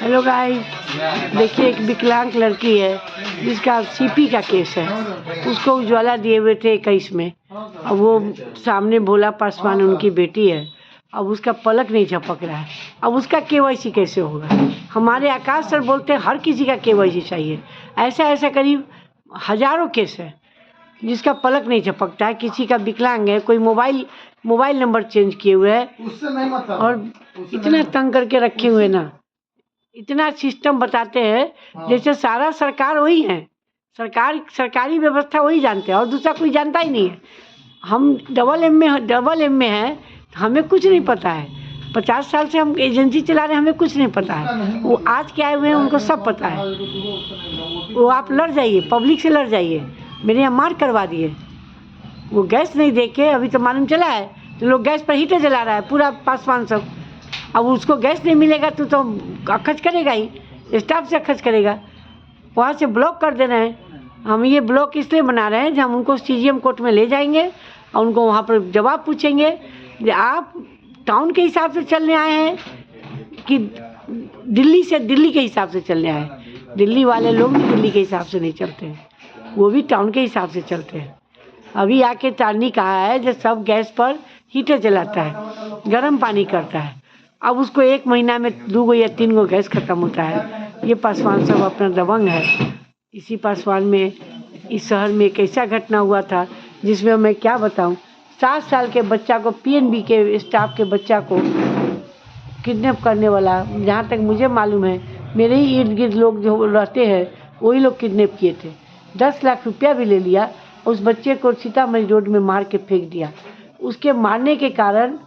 Hello guys, देखिए एक विकलांग लड़की है जिसका सीपी का केस है। उसको उज्ज्वला दिए हुए थे 21 में। अब वो सामने भोला पासवान उनकी बेटी है। अब उसका पलक नहीं झपक रहा है। अब उसका केवाईसी कैसे होगा? हमारे आकाश सर बोलते हैं हर किसी का केवाईसी चाहिए। ऐसा करीब हजारों केस है जिसका पलक नहीं झपकता है। किसी का विकलांग है, कोई मोबाइल नंबर चेंज किए हुए है और इतना तंग करके रखे हुए ना, इतना सिस्टम बताते हैं जैसे सारा सरकार वही है। सरकारी व्यवस्था वही जानते हैं और दूसरा कोई जानता ही नहीं है। हम डबल एम में हैं, हमें कुछ नहीं पता है। 50 साल से हम एजेंसी चला रहे हैं, हमें कुछ नहीं पता है। वो आज के आए हुए हैं, उनको सब पता है। वो आप लड़ जाइए, पब्लिक से लड़ जाइए। मेरे यहाँ मार करवा दिए। वो गैस नहीं देके, अभी तो मालूम चला है तो लोग गैस पर हीटर जला रहा है पूरा पासवान सब। अब उसको गैस नहीं मिलेगा तो अखज करेगा ही, स्टाफ से अखज करेगा। वहाँ से ब्लॉक कर देना है। हम ये ब्लॉक इसलिए बना रहे हैं कि हम उनको CGM कोर्ट में ले जाएंगे और उनको वहाँ पर जवाब पूछेंगे कि आप टाउन के हिसाब से चलने आए हैं कि दिल्ली के हिसाब से चलने आए हैं। दिल्ली वाले लोग भी दिल्ली के हिसाब से नहीं चलते हैं, वो भी टाउन के हिसाब से चलते हैं। अभी आके चांदनी कहा है जो सब गैस पर हीटर जलाता है, गर्म पानी करता है। अब उसको 1 महीना में 2 या 3 गैस खत्म होता है। ये पासवान सब अपना दबंग है। इसी पासवान में इस शहर में एक ऐसा घटना हुआ था जिसमें मैं क्या बताऊं, 7 साल के बच्चा को, PNB के स्टाफ के बच्चा को किडनैप करने वाला, जहाँ तक मुझे मालूम है, मेरे ही इर्द गिर्द लोग जो रहते हैं वही लोग किडनैप किए थे। 10 लाख रुपया भी ले लिया। उस बच्चे को सीतामढ़ी रोड में मार के फेंक दिया। उसके मारने के कारण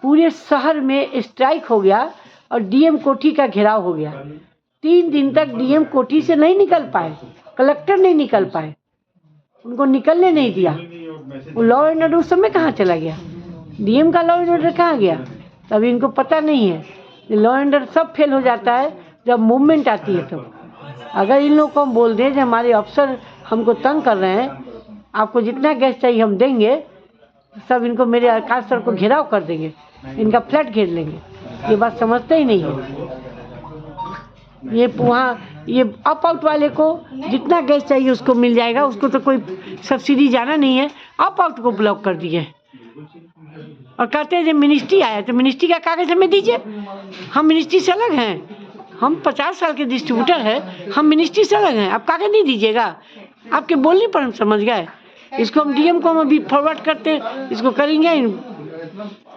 पूरे शहर में स्ट्राइक हो गया और DM कोठी का घेराव हो गया। 3 दिन तक DM कोठी से नहीं निकल पाए, कलेक्टर नहीं निकल पाए, उनको निकलने नहीं दिया। वो लॉ एंड ऑर्डर उस समय कहाँ चला गया? DM का लॉ एंड ऑर्डर कहाँ गया? तभी इनको पता नहीं है। लॉ एंड ऑर्डर सब फेल हो जाता है जब मूवमेंट आती है। तो अगर इन लोगों को हम बोल दें कि हमारे अफसर हमको तंग कर रहे हैं, आपको जितना गैस चाहिए हम देंगे, सब इनको, मेरे आकाश सर को घेराव कर देंगे, इनका फ्लैट घेर लेंगे। ये बात समझते ही नहीं है। ये अप आउट वाले को जितना गैस चाहिए उसको मिल जाएगा, उसको तो कोई सब्सिडी जाना नहीं है। अप आउट को ब्लॉक कर दिए और कहते हैं जब मिनिस्ट्री आया तो मिनिस्ट्री का कागज हमें दीजिए। हम मिनिस्ट्री से अलग हैं, हम 50 साल के डिस्ट्रीब्यूटर हैं, हम मिनिस्ट्री से अलग हैं। आप कागज नहीं दीजिएगा, आपके बोलने पर हम समझ गए। इसको हम DM को हम अभी फॉरवर्ड करते हैं, इसको करेंगे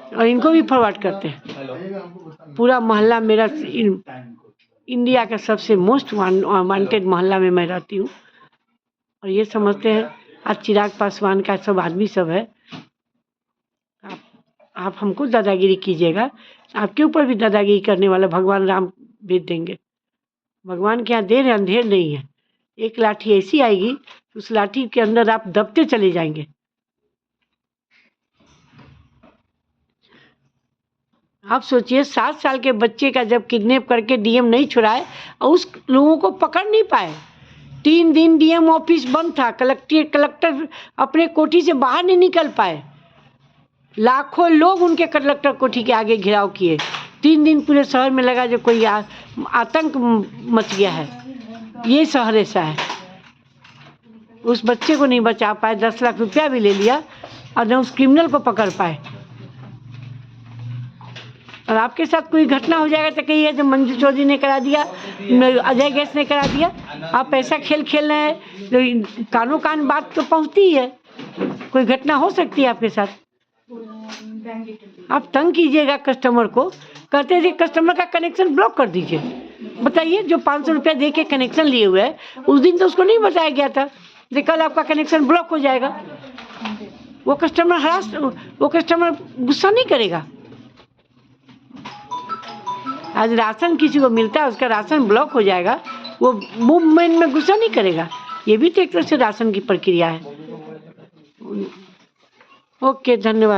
और इनको भी फॉरवर्ड करते हैं। पूरा मोहल्ला मेरा इंडिया का सबसे मोस्ट वांटेड मोहल्ला में मैं रहती हूँ और ये समझते हैं आज चिराग पासवान का सब आदमी सब है। आप हमको दादागिरी कीजिएगा, आपके ऊपर भी दादागिरी करने वाला भगवान राम भेज देंगे। भगवान के यहाँ देर अंधेर नहीं है। एक लाठी ऐसी आएगी उस लाठी के अंदर आप दबते चले जाएंगे। आप सोचिए 7 साल के बच्चे का जब किडनैप करके DM नहीं छुड़ाए और उस लोगों को पकड़ नहीं पाए। 3 दिन DM ऑफिस बंद था, कलेक्टर अपने कोठी से बाहर नहीं निकल पाए। लाखों लोग उनके कलेक्टर कोठी के आगे घेराव किए। 3 दिन पूरे शहर में लगा जो कोई आतंक मच गया है। ये शहर ऐसा है। उस बच्चे को नहीं बचा पाए, 10 लाख रुपया भी ले लिया और न उस क्रिमिनल को पकड़ पाए। और आपके साथ कोई घटना हो जाएगा तो कहिए जो मंजू चौधरी ने करा दिया, अजय गैस ने करा दिया। आप ऐसा खेल रहे हैं तो कानों कान बात तो पहुंचती ही है। कोई घटना हो सकती है आपके साथ। आप तंग कीजिएगा कस्टमर को, कहते हैं कस्टमर का कनेक्शन ब्लॉक कर दीजिए। बताइए जो 500 रुपया दे के कनेक्शन लिए हुए है, उस दिन तो उसको नहीं बताया गया था कि कल आपका कनेक्शन ब्लॉक हो जाएगा। वो कस्टमर गुस्सा नहीं करेगा। आज राशन किसी को मिलता है, उसका राशन ब्लॉक हो जाएगा, वो मूवमेंट में गुस्सा नहीं करेगा। ये भी तो एक तरह से राशन की प्रक्रिया है। ओके, धन्यवाद।